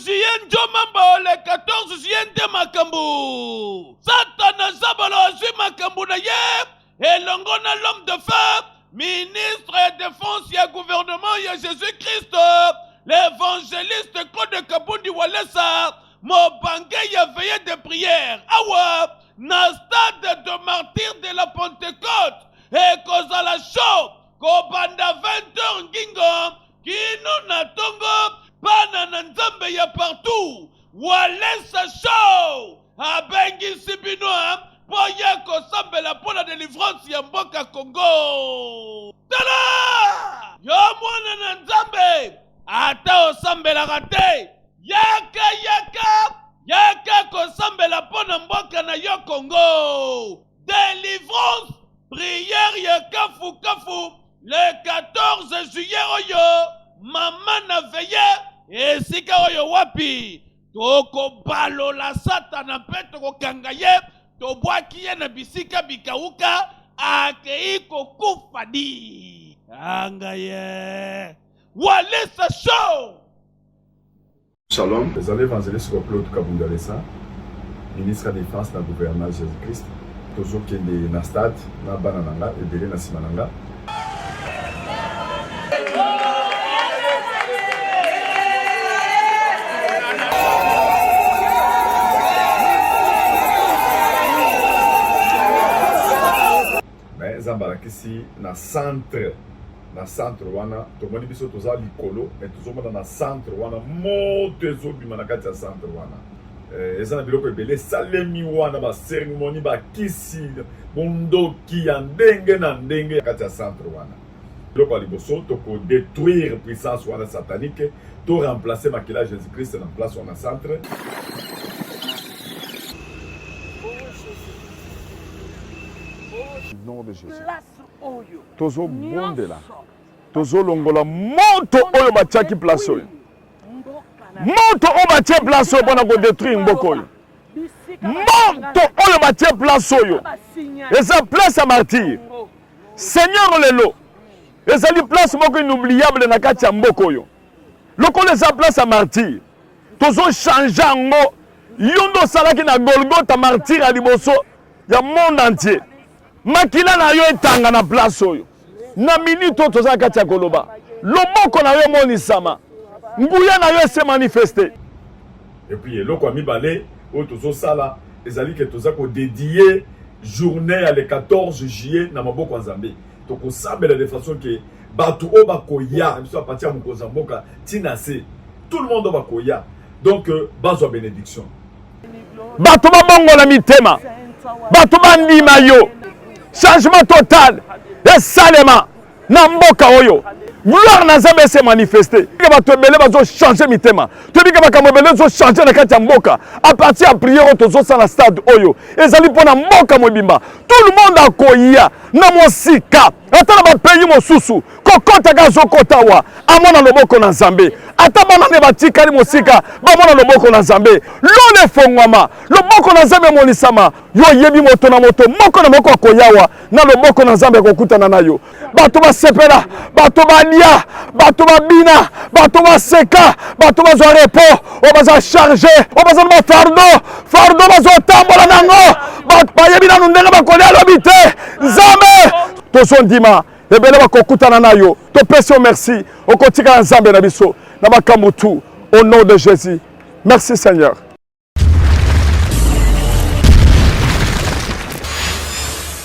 juillet Njomambo, le 14 juillet de Makambu. Satana Zabalo Azui Makambu na ye, et l'ongona l'homme de feu, ministre et défense et gouvernement ya Jésus-Christ, l'évangéliste Claude Kabundi Walesa, Mobangé ya veillé de prière. Awa, na stade de martyr de la Pentecôte, et kozala show, kobanda 20h ngingo, kino na tongo, pana na nzambe ya partout, Walesa show, abengi sibinoa, poye kosambela pour la délivrance ya mboka Congo. Tala! Yo mwana na nzambe, ata osambela rate, yaka kosambela pona mboka na yo Congo. Délivrance, prière ya kafu, le 14 juillet oyo, mama na veye, esika oyo wapi, toko balo la satana pe toko kangaye, tobwaki ye na bisika bikauka, akei kokufa di. Angaye, Walesa show! Shalom, les évangélistes Claude Kabundi Walesa, ministre de la Défense dans le gouvernement Jésus-Christ, toujours qui est dans le stade, dans le banananga, et belé dans le simananga. Mais Zambarakisi, dans le centre wana tomoni biso toza likolo mais tozomona na centre wana moto ezobima na kati ya centre wana eza na biloko ebele salemi wana baseremoni bakisi bondoki ya ndenge na ndenge kati ya centre wana biloko ya liboso tokodétruire puissance wana satanique to remplacer makila ya Jésus-Christ na place wana centre. Nom de Jésus. Tozo bondela. Tozo longola moto oyo batiaki place oyo. Moto oyo batie place oyo pona ko détruire mboko oyo. Moto oyo batie place oyo. Eza place à martyr. Seigneur lelo. Ezali place moko inoubliable na kati ya mboko oyo. Lokolo eza place à martyr. Tozo changer ngo. Yondo salaki na Golgotha martyr à liboso ya monde entier. Makila na yo etanga na place oyo. Na minute toza kati ya koloba. Loboko na yo monisama. Nguya na yo se manifester. Et puis eloko mibale o tozo sala ezali ke toza ko dédier journée à le 14 juillet na maboko nzambe. Toko sabela de façon que batu o bakoya, biso a partir mo kozamboka tinase. Tout le monde bakoya. Donc bazo bénédiction. Batu ba bongo na mitema. Batu ba ndima yo. Changement total de Salema Namboka oyo. Gloire na Nzambe se manifester. Que ba tobele ba zo changer mitema. Tobi ka ba kamobele zo changer na kati ya mboka. À partir à prière to zo sala stade oyo. Ezali pona mboka mobimba. Tout le monde akoya na mosika. Ata na ba pays mosusu. Kokota ka zo kotawa. Amona loboko na Nzambe. Ata bana ne batikali mosika. Ba mona loboko na Nzambe. Lole fongwama. Loboko na Nzambe monisama. Yo yebi moto na moto. Moko na moko akoyawa. Na loboko na Nzambe kokutana na yo. Bato ba sepela. Bato ba lia. Bato ba bina. Bato ba seka. Bato ba zo repos. O baza charger. O baza ma fardo. Fardo bazo tambola nango. Bato ba yebi na ndenge ba kolia lobite. Nzambe. Tozo ndima. Ebele ba kokutana na yo. To pese merci. O kotika Nzambe na biso. Na makambo tout. Au nom de Jésus. Merci Seigneur.